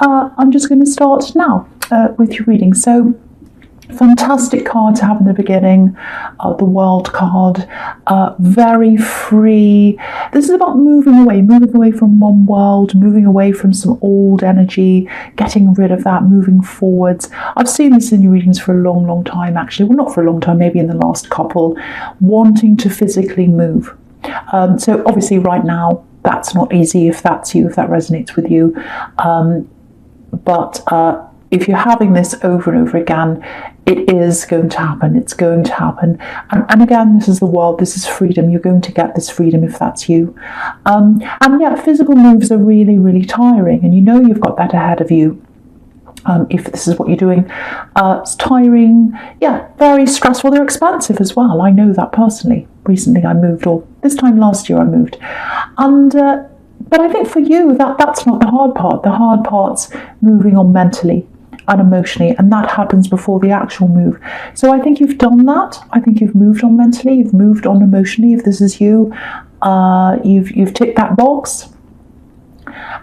I'm just going to start now with your reading. So, fantastic card to have in the beginning, the World card, very free. This is about moving away from one world, moving away from some old energy, getting rid of that, moving forwards. I've seen this in your readings for a long, long time, actually. Well, not for a long time, maybe in the last couple, wanting to physically move. So obviously right now, that's not easy if that's you, if that resonates with you. But if you're having this over and over again, it is going to happen. It's going to happen. And again, this is the world. This is freedom. You're going to get this freedom if that's you. And yeah, physical moves are really, really tiring. And you know you've got that ahead of you. If this is what you're doing. It's tiring. Yeah, very stressful. They're expensive as well. I know that personally. Recently I moved, or this time last year I moved. And but I think for you, that's not the hard part. The hard part's moving on mentally and emotionally, and that happens before the actual move. So I think you've done that. I think you've moved on mentally, you've moved on emotionally. If this is you, you've ticked that box.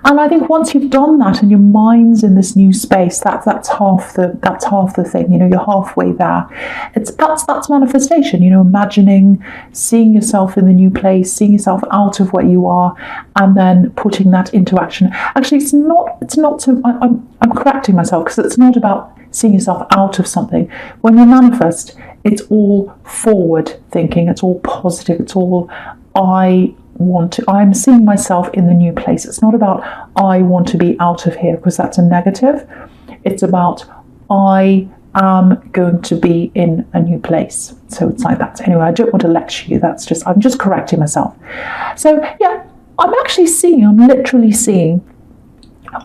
And I think once you've done that and your mind's in this new space, that's half the thing. You know, you're halfway there. That's manifestation. You know, imagining, seeing yourself in the new place, seeing yourself out of where you are, and then putting that into action. Actually, it's not. So I'm correcting myself, because it's not about seeing yourself out of something. When you manifest, it's all forward thinking. It's all positive. It's all I'm seeing myself in the new place. It's not about I want to be out of here, because that's a negative. It's about I am going to be in a new place. So it's like that. Anyway, I don't want to lecture you. I'm just correcting myself. So yeah, I'm literally seeing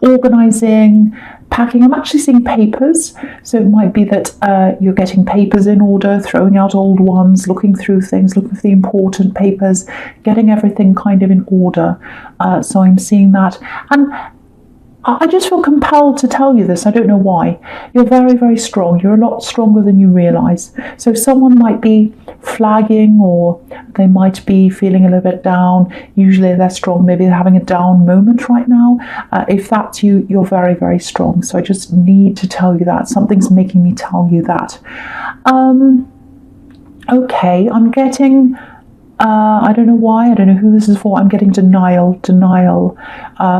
organizing, packing. I'm actually seeing papers. So it might be that you're getting papers in order, throwing out old ones, looking through things, looking for the important papers, getting everything kind of in order. So I'm seeing that. And I just feel compelled to tell you this. I don't know why. You're very, very strong. You're a lot stronger than you realise. So someone might be flagging, or they might be feeling a little bit down. Usually they're strong. Maybe they're having a down moment right now. If that's you, you're very, very strong. So I just need to tell you that. Something's making me tell you that. Okay, I'm getting... I don't know why, I don't know who this is for. I'm getting denial.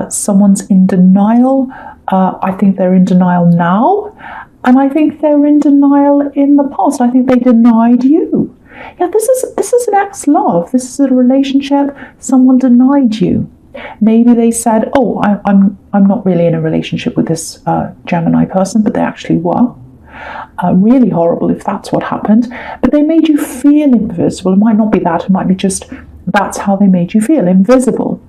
Someone's in denial. I think they're in denial now. And I think they're in denial in the past. I think they denied you. Yeah, this is an ex-love. This is a relationship. Someone denied you. Maybe they said, oh, I'm not really in a relationship with this Gemini person, but they actually were. Really horrible if that's what happened, but they made you feel invisible. It might not be that, it might be just that's how they made you feel, invisible.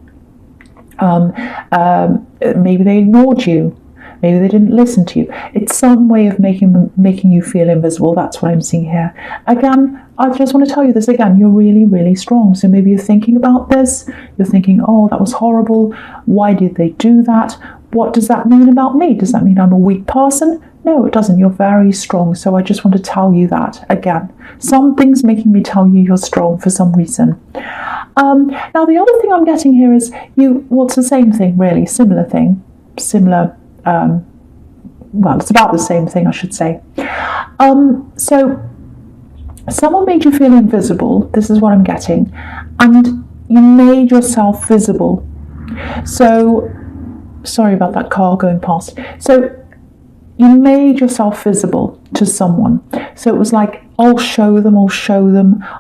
Maybe they ignored you, maybe they didn't listen to you. It's some way of making you feel invisible. That's what I'm seeing here. Again, I just want to tell you this again, you're really, really strong. So maybe you're thinking about this, you're thinking, oh, that was horrible, why did they do that? What does that mean about me? Does that mean I'm a weak person? No, it doesn't. You're very strong. So I just want to tell you that again. Something's making me tell you you're strong for some reason. Now, the other thing I'm getting here is well, it's the same thing, really. Similar thing. Well, it's about the same thing, I should say. So someone made you feel invisible. This is what I'm getting. And you made yourself visible. So, sorry about that car going past. So, you made yourself visible to someone. So it was like, I'll show them.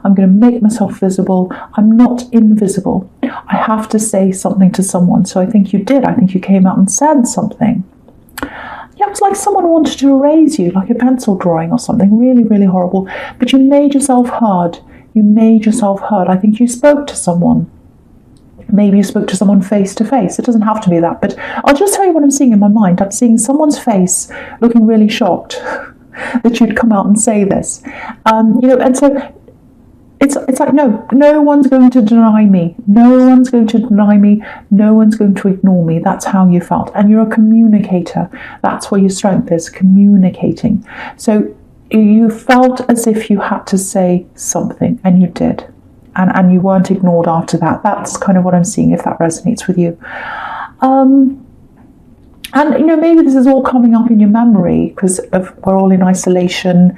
I'm going to make myself visible. I'm not invisible. I have to say something to someone. So I think you did. I think you came out and said something. Yeah, it was like someone wanted to erase you, like a pencil drawing or something. Really, really horrible. But you made yourself heard. I think you spoke to someone. Maybe you spoke to someone face to face. It doesn't have to be that, but I'll just tell you what I'm seeing in my mind. I'm seeing someone's face looking really shocked that you'd come out and say this. And so it's like, no one's going to deny me. No one's going to deny me. No one's going to ignore me. That's how you felt. And you're a communicator. That's where your strength is, communicating. So you felt as if you had to say something, and you did. And you weren't ignored after that. That's kind of what I'm seeing, if that resonates with you. And, maybe this is all coming up in your memory because we're all in isolation.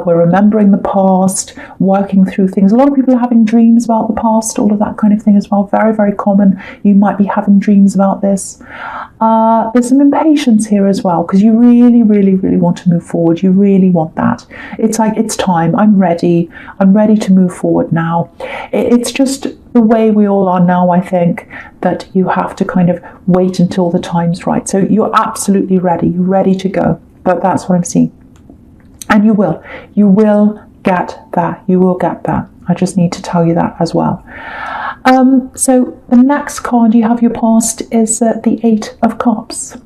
We're remembering the past, working through things. A lot of people are having dreams about the past, all of that kind of thing as well. Very, very common. You might be having dreams about this. There's some impatience here as well because you really, really, really want to move forward. You really want that. It's like, it's time. I'm ready. I'm ready to move forward now. It's just the way we all are now, I think, that you have to kind of wait until the time's right. So you're absolutely ready. You're ready to go. But that's what I'm seeing. And you will. You will get that. You will get that. I just need to tell you that as well. So the next card you have your past is the Eight of Cups.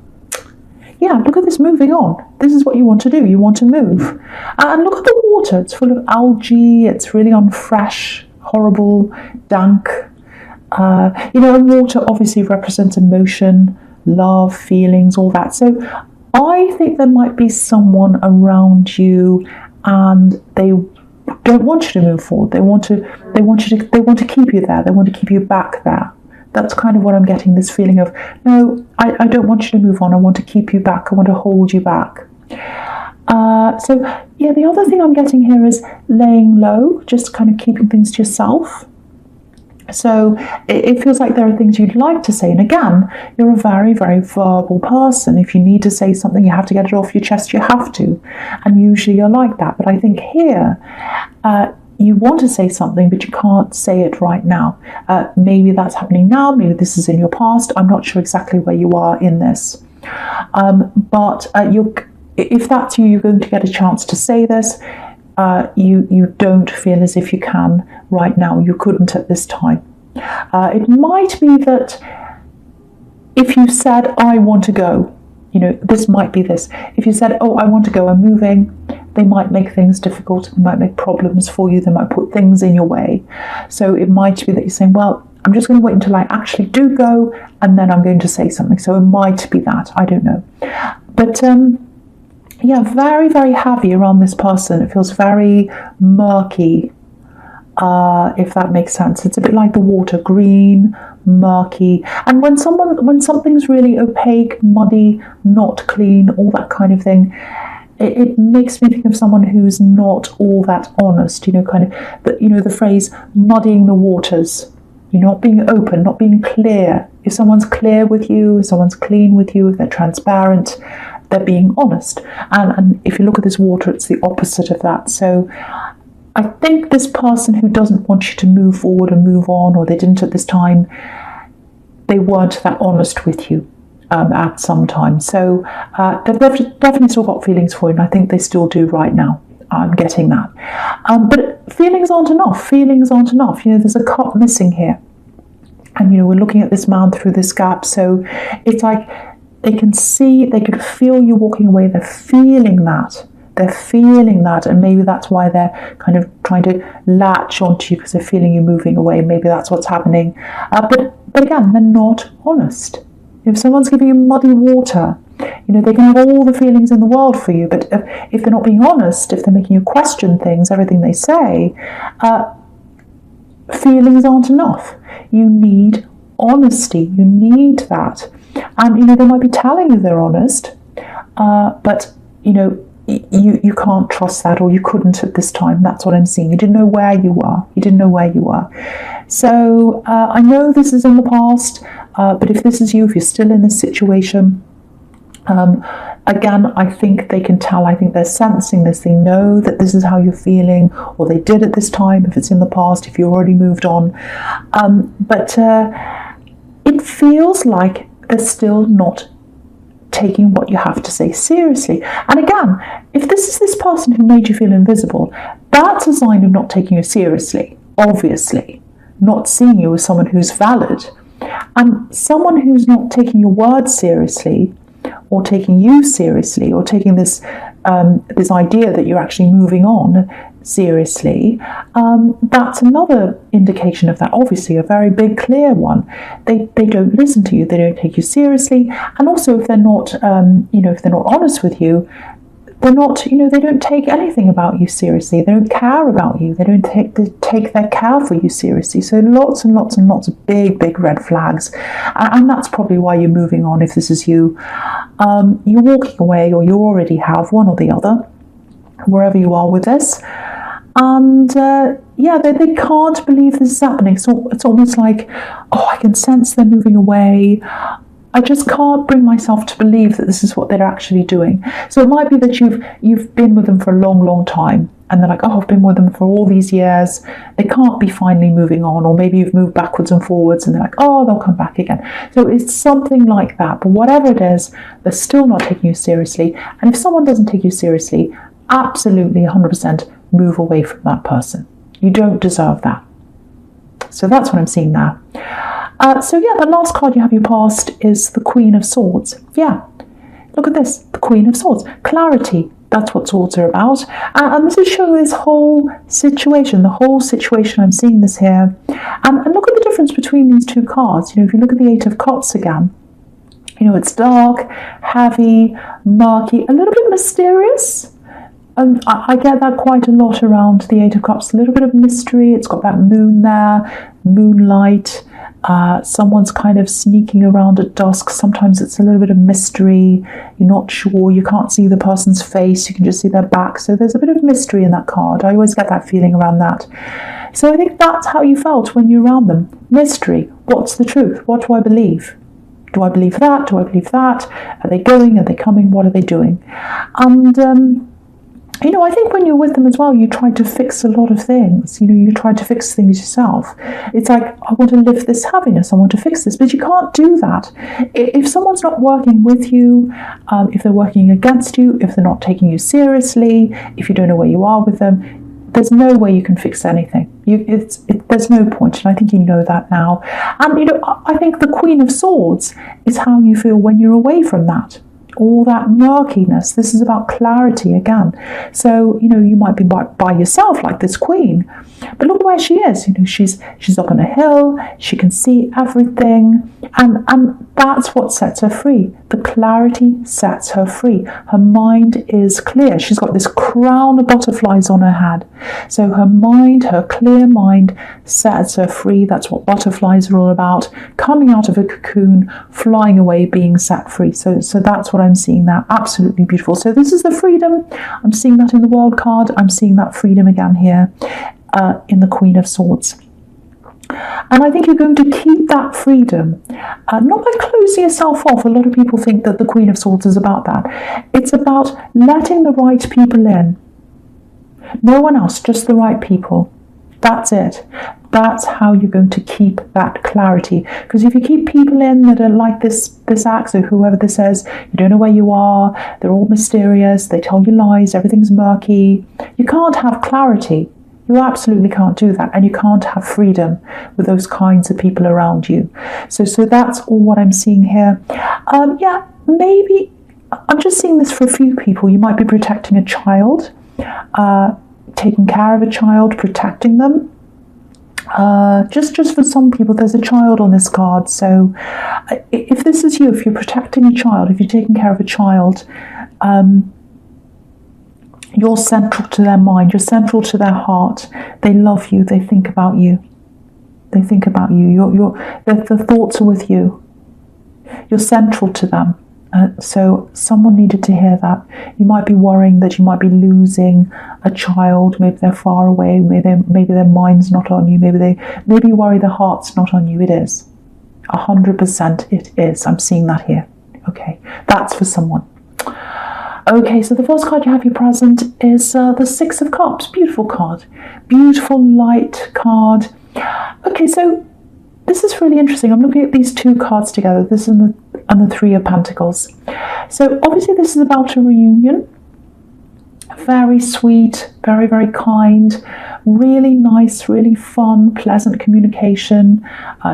Yeah, look at this, moving on. This is what you want to do. You want to move. And look at the water. It's full of algae. It's really unfresh, horrible, dank. And water obviously represents emotion, love, feelings, all that. So I think there might be someone around you and they don't want you to move forward. They want to keep you there. They want to keep you back there. That's kind of what I'm getting, this feeling of, no, I don't want you to move on. I want to keep you back. I want to hold you back. The other thing I'm getting here is laying low, just kind of keeping things to yourself. So it feels like there are things you'd like to say. And again, you're a very, very verbal person. If you need to say something, you have to get it off your chest, you have to. And usually you're like that. But I think here, you want to say something, but you can't say it right now. Maybe that's happening now. Maybe this is in your past. I'm not sure exactly where you are in this. If that's you, you're going to get a chance to say this. You don't feel as if you can right now. You couldn't at this time. It might be that if you said, I want to go, this might be this. If you said, oh, I want to go, I'm moving, they might make things difficult. They might make problems for you. They might put things in your way. So it might be that you're saying, well, I'm just going to wait until I actually do go, and then I'm going to say something. So it might be that. I don't know. But very, very heavy around this person. It feels very murky, if that makes sense. It's a bit like the water, green, murky. And when something's really opaque, muddy, not clean, all that kind of thing, it makes me think of someone who's not all that honest, the phrase muddying the waters. You're not being open, not being clear. If someone's clear with you, if someone's clean with you, if they're transparent, they're being honest. And if you look at this water, it's the opposite of that. So I think this person who doesn't want you to move forward and move on, or they didn't at this time, they weren't that honest with you at some time. So they've definitely still got feelings for you, and I think they still do right now. I'm getting that. But feelings aren't enough. Feelings aren't enough. There's a cup missing here. And, we're looking at this man through this gap. So it's like they can see, they can feel you walking away. They're feeling that. They're feeling that. And maybe that's why they're kind of trying to latch onto you, because they're feeling you moving away. Maybe that's what's happening. But again, they're not honest. If someone's giving you muddy water, they can have all the feelings in the world for you, but if they're not being honest, if they're making you question things, everything they say, feelings aren't enough. You need honesty. You need that. And, they might be telling you they're honest, but, you can't trust that, or you couldn't at this time. That's what I'm seeing. You didn't know where you were. You didn't know where you were. So I know this is in the past, but if this is you, if you're still in this situation, again, I think they can tell. I think they're sensing this. They know that this is how you're feeling, or they did at this time, if it's in the past, if you already moved on. But it feels like they're still not taking what you have to say seriously. And again, if this is this person who made you feel invisible, that's a sign of not taking you seriously, obviously. Not seeing you as someone who's valid. And someone who's not taking your words seriously, or taking you seriously, or taking this idea that you're actually moving on seriously, that's another indication of that. Obviously, a very big, clear one. They don't listen to you. They don't take you seriously. And also, if they're not, if they're not honest with you, They're not, they don't take anything about you seriously. They don't care about you. They don't take their care for you seriously. So lots and lots and lots of big, big red flags. And that's probably why you're moving on if this is you. You're walking away, or you already have, one or the other, wherever you are with this. And they can't believe this is happening. So it's almost like, I can sense they're moving away. I just can't bring myself to believe that this is what they're actually doing. So it might be that you've been with them for a long, long time, and they're like, I've been with them for all these years. They can't be finally moving on. Or maybe you've moved backwards and forwards, and they're like, they'll come back again. So it's something like that. But whatever it is, they're still not taking you seriously. And if someone doesn't take you seriously, absolutely 100% move away from that person. You don't deserve that. So that's what I'm seeing now. The last card you have your past is the Queen of Swords. Yeah, look at this, the Queen of Swords. Clarity, that's what swords are about. And this is showing this whole situation, I'm seeing this here. And look at the difference between these two cards. If you look at the Eight of Cups again, it's dark, heavy, murky, a little bit mysterious. I get that quite a lot around the Eight of Cups, a little bit of mystery. It's got that moon there, moonlight. Someone's kind of sneaking around at dusk. Sometimes it's a little bit of mystery. You're not sure. You can't see the person's face. You can just see their back. So there's a bit of mystery in that card. I always get that feeling around that. So I think that's how you felt when you're around them. Mystery. What's the truth? What do I believe? Do I believe that? Do I believe that? Are they going? Are they coming? What are they doing? And I think when you're with them as well, you try to fix a lot of things. You try to fix things yourself. It's like, I want to live this happiness. I want to fix this. But you can't do that. If someone's not working with you, if they're working against you, if they're not taking you seriously, if you don't know where you are with them, there's no way you can fix anything. There's no point. And I think you know that now. And, I think the Queen of Swords is how you feel when you're away from that. All that murkiness. This is about clarity again. So, you might be by yourself like this queen, but look where she is. She's up on a hill. She can see everything, and that's what sets her free. The clarity sets her free. Her mind is clear. She's got this crown of butterflies on her head. So her clear mind sets her free. That's what butterflies are all about. Coming out of a cocoon, flying away, being set free. So that's what I'm seeing there. Absolutely beautiful. So this is the freedom. I'm seeing that in the World card. I'm seeing that freedom again here in the Queen of Swords. And I think you're going to keep that freedom, not by closing yourself off. A lot of people think that the Queen of Swords is about that. It's about letting the right people in. No one else, just the right people. That's it. That's how you're going to keep that clarity. Because if you keep people in that are like this axe, or whoever this is, you don't know where you are, they're all mysterious, they tell you lies, everything's murky, you can't have clarity. You absolutely can't do that, and you can't have freedom with those kinds of people around you. So that's all what I'm seeing here. Maybe I'm just seeing this for a few people. You might be protecting a child, taking care of a child, protecting them. Just for some people, there's a child on this card. So if this is you, if you're protecting a child, if you're taking care of a child, you're central to their mind, you're central to their heart. They love you, they think about you. They think about you. The thoughts are with you. You're central to them. So someone needed to hear that. You might be worrying that you might be losing a child. Maybe they're far away. Maybe their mind's not on you. Maybe you worry their heart's not on you. It is. 100% it is. I'm seeing that here. Okay, that's for someone. Okay, so the first card you have your present is the Six of Cups. Beautiful card. Beautiful light card. Okay, so this is really interesting. I'm looking at these two cards together. This and the Three of Pentacles. So obviously this is about a reunion. Very sweet, very, very kind, really nice, really fun, pleasant communication.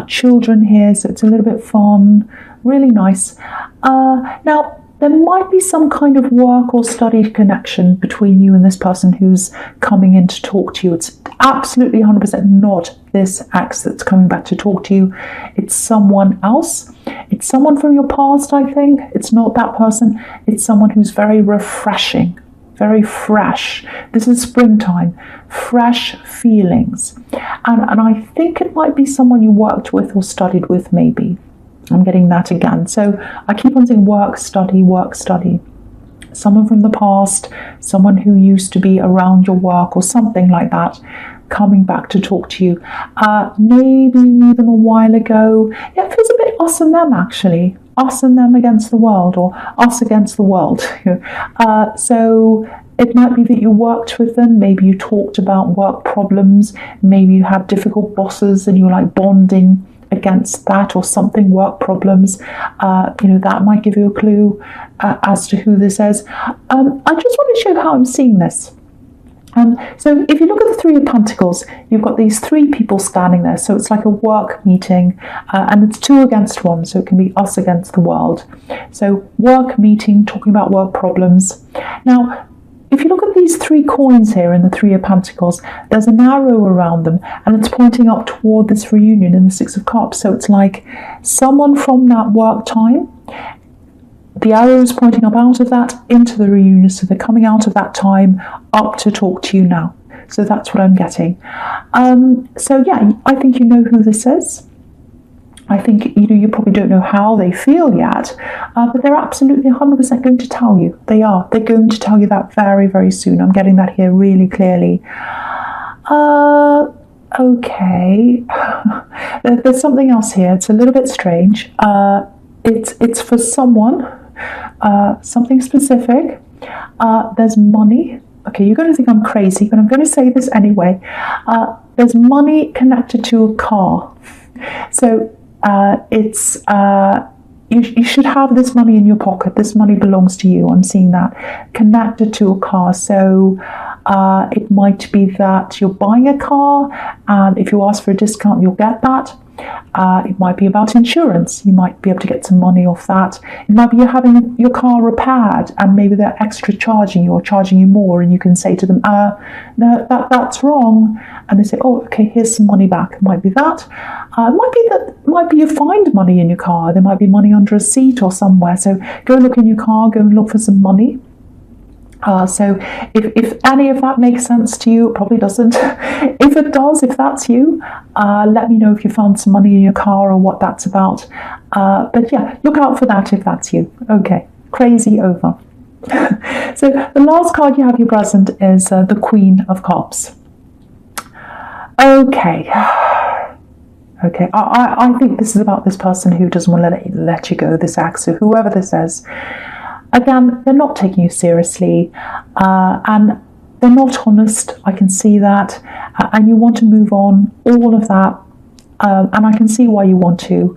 Children here, so it's a little bit fun, really nice. Now, there might be some kind of work or study connection between you and this person who's coming in to talk to you. It's absolutely 100% not this ex that's coming back to talk to you. It's someone else. It's someone from your past, I think. It's not that person. It's someone who's very refreshing. very fresh. This is springtime, fresh feelings. And I think it might be someone you worked with or studied with, maybe. I'm getting that again. So I keep on saying work, study, work, study. Someone from the past, someone who used to be around your work or something like that, coming back to talk to you. Maybe you knew them a while ago. Yeah, it feels a bit us and them, actually. Us and them against the world, or us against the world. So it might be that you worked with them. Maybe you talked about work problems. Maybe you had difficult bosses and you were like bonding against that or something, work problems. That might give you a clue as to who this is. I just want to show how I'm seeing this. So if you look at the Three of Pentacles, you've got these three people standing there. So it's like a work meeting, and it's 2 against 1. So it can be us against the world. So work meeting, talking about work problems. Now, if you look at these 3 coins here in the Three of Pentacles, there's an arrow around them, and it's pointing up toward this reunion in the Six of Cups. So it's like someone from that work time. The arrow is pointing up out of that into the reunion, so they're coming out of that time up to talk to you now. So that's what I'm getting. So yeah, I think you know who this is. I think you probably don't know how they feel yet, but they're absolutely 100% going to tell you. They are. They're going to tell you that very, very soon. I'm getting that here really clearly. Okay. There's something else here. It's a little bit strange. It's for someone. Something specific. There's money. Okay, you're going to think I'm crazy, but I'm going to say this anyway. There's money connected to a car. So you should have this money in your pocket. This money belongs to you. I'm seeing that connected to a car. So it might be that you're buying a car, and if you ask for a discount, you'll get that. It might be about insurance. You might be able to get some money off that. It might be you're having your car repaired, and maybe they're extra charging you or charging you more, and you can say to them, no, that's wrong. And they say, oh, okay, here's some money back. It might be that. Might be you find money in your car. There might be money under a seat or somewhere. So go look in your car, go and look for some money. So if any of that makes sense to you, it probably doesn't. If it does, if that's you, let me know if you found some money in your car or what that's about. But yeah, look out for that if that's you. Okay, crazy over. So the last card you have here present is the Queen of Cups. Okay. Okay, I think this is about this person who doesn't want to let you go, this ex, so whoever this is. Again, they're not taking you seriously, and they're not honest. I can see that, and you want to move on, all of that, and I can see why you want to.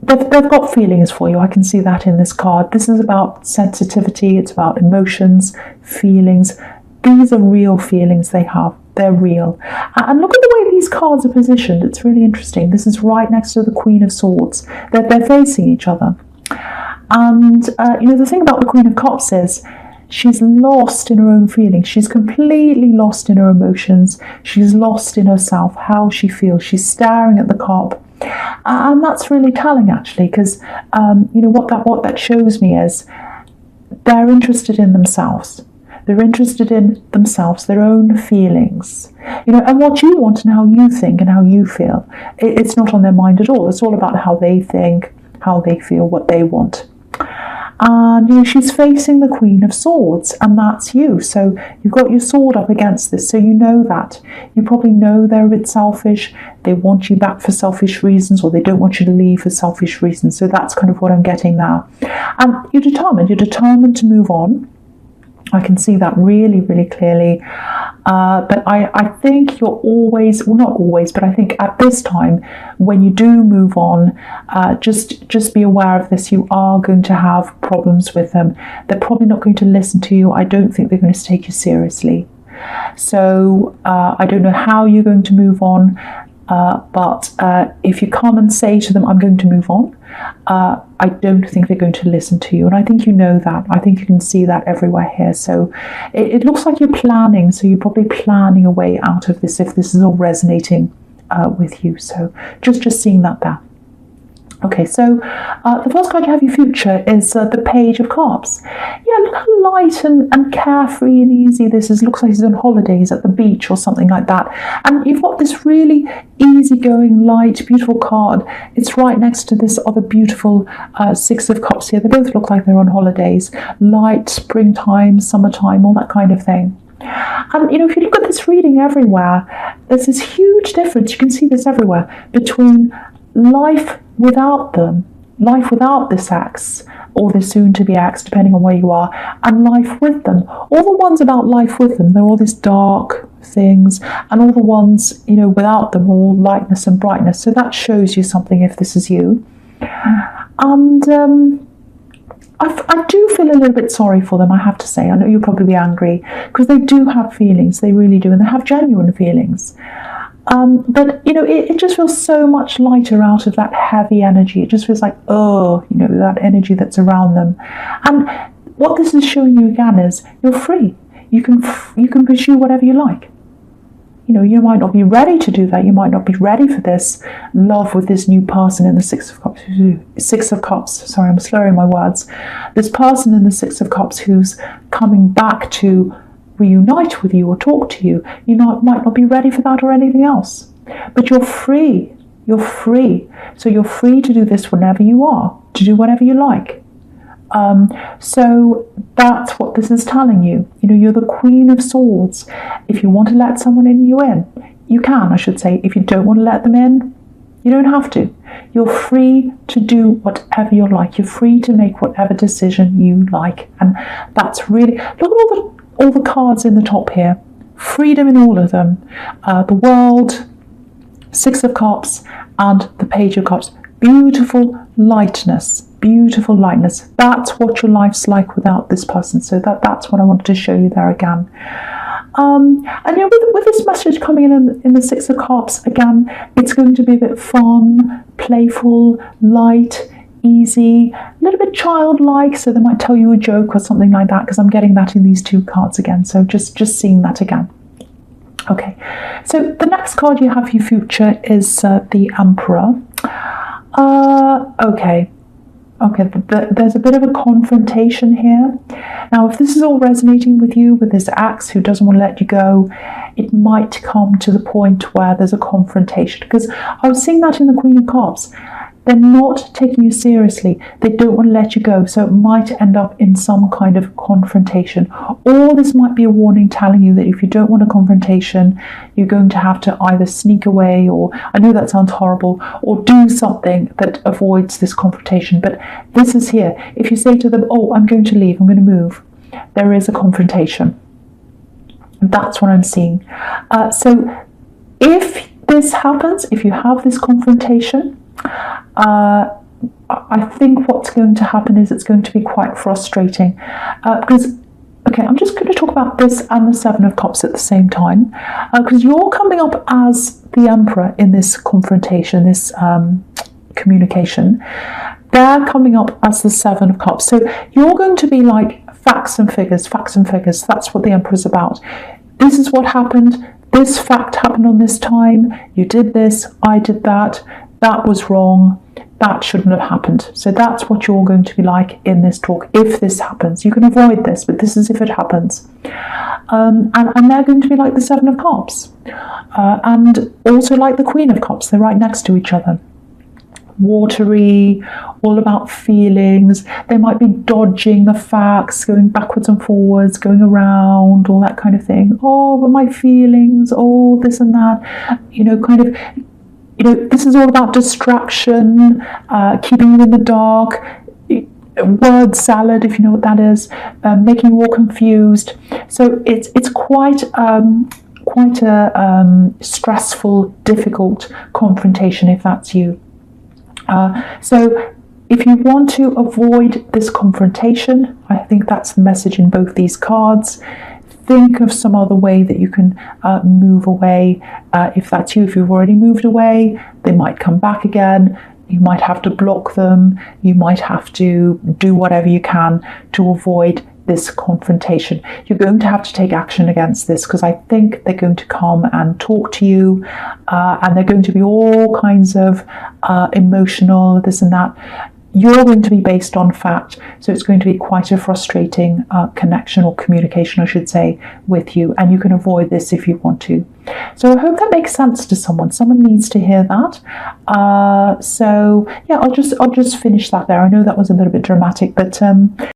They've got feelings for you. I can see that in this card. This is about sensitivity. It's about emotions, feelings. These are real feelings they have. They're real. And look at the way these cards are positioned. It's really interesting. This is right next to the Queen of Swords. They're facing each other. And, the thing about the Queen of Cups is she's lost in her own feelings. She's completely lost in her emotions. She's lost in herself, how she feels. She's staring at the cup. And that's really telling, actually, because, what that shows me is they're interested in themselves. They're interested in themselves, their own feelings, and what you want and how you think and how you feel. It's not on their mind at all. It's all about how they think, how they feel, what they want. And she's facing the Queen of Swords, and that's you. So you've got your sword up against this, so you know that. You probably know they're a bit selfish. They want you back for selfish reasons, or they don't want you to leave for selfish reasons. So that's kind of what I'm getting now. And you're determined to move on. I can see that really, really clearly. But I think you're always, well, not always, but I think at this time, when you do move on, just be aware of this. You are going to have problems with them. They're probably not going to listen to you. I don't think they're going to take you seriously. So I don't know how you're going to move on. But if you come and say to them, I'm going to move on, I don't think they're going to listen to you. And I think you know that. I think you can see that everywhere here. So it looks like you're planning. So you're probably planning a way out of this if this is all resonating with you. So just seeing that there. Okay, so the first card you have your future is the Page of Cups. Yeah, look how light and carefree and easy this is. Looks like he's on holidays at the beach or something like that. And you've got this really easygoing, light, beautiful card. It's right next to this other beautiful Six of Cups here. They both look like they're on holidays. Light, springtime, summertime, all that kind of thing. And if you look at this reading everywhere, there's this huge difference. You can see this everywhere between life without them, life without this ex or this soon-to-be ex, depending on where you are, and life with them. All the ones about life with them, they're all these dark things, and all the ones without them are all lightness and brightness. So that shows you something if this is you. And I do feel a little bit sorry for them, I have to say. I know you'll probably be angry because they do have feelings, they really do, and they have genuine feelings. But it just feels so much lighter out of that heavy energy. It just feels like, that energy that's around them. And what this is showing you again is you're free. You can pursue whatever you like. You might not be ready to do that. You might not be ready for this love with this new person in the Six of Cups. Sorry, I'm slurring my words. This person in the Six of Cups who's coming back to reunite with you or talk to you. You might not be ready for that or anything else. But you're free. You're free. So you're free to do this whenever you are, to do whatever you like. So that's what this is telling you. You're the Queen of Swords. If you want to let someone in, you can, I should say. If you don't want to let them in, you don't have to. You're free to do whatever you like. You're free to make whatever decision you like. And that's really, look at all the cards in the top here. Freedom in all of them. The World, Six of Cups, and the Page of Cups. Beautiful lightness. Beautiful lightness. That's what your life's like without this person. So that's what I wanted to show you there again. And with this message coming in the Six of Cups, again, it's going to be a bit fun, playful, light, easy, a little bit childlike, so they might tell you a joke or something like that, because I'm getting that in these two cards again. So just seeing that again. Okay, so the next card you have for your future is the Emperor. Okay, there's a bit of a confrontation here. Now, if this is all resonating with you, with this ex who doesn't want to let you go, it might come to the point where there's a confrontation. Because I was seeing that in the Queen of Cups. They're not taking you seriously. They don't want to let you go. So it might end up in some kind of confrontation. Or this might be a warning telling you that if you don't want a confrontation, you're going to have to either sneak away, or, I know that sounds horrible, or do something that avoids this confrontation. But this is here. If you say to them, oh, I'm going to leave, I'm going to move, there is a confrontation. That's what I'm seeing. So if this happens, if you have this confrontation, I think what's going to happen is it's going to be quite frustrating because, okay, I'm just going to talk about this and the Seven of Cups at the same time, because you're coming up as the Emperor in this confrontation, this communication. They're coming up as the Seven of Cups. So you're going to be like facts and figures, facts and figures. That's what the Emperor's about. This is what happened. This fact happened on this time. You did this. I did that. That was wrong. That shouldn't have happened. So that's what you're going to be like in this talk if this happens. You can avoid this, but this is if it happens. And they're going to be like the Seven of Cups. And also like the Queen of Cups. They're right next to each other. Watery, all about feelings. They might be dodging the facts, going backwards and forwards, going around, all that kind of thing. Oh, but my feelings, oh, this and that. This is all about distraction, keeping you in the dark, word salad, if you know what that is, making you all confused. So it's quite a stressful, difficult confrontation if that's you. So if you want to avoid this confrontation, I think that's the message in both these cards. Think of some other way that you can move away. If that's you, if you've already moved away, they might come back again. You might have to block them. You might have to do whatever you can to avoid this confrontation. You're going to have to take action against this, because I think they're going to come and talk to you, and they're going to be all kinds of emotional, this and that. You're going to be based on fact, so it's going to be quite a frustrating connection, or communication, I should say, with you, and you can avoid this if you want to. So I hope that makes sense to someone. Someone needs to hear that. So yeah, I'll just finish that there. I know that was a little bit dramatic, but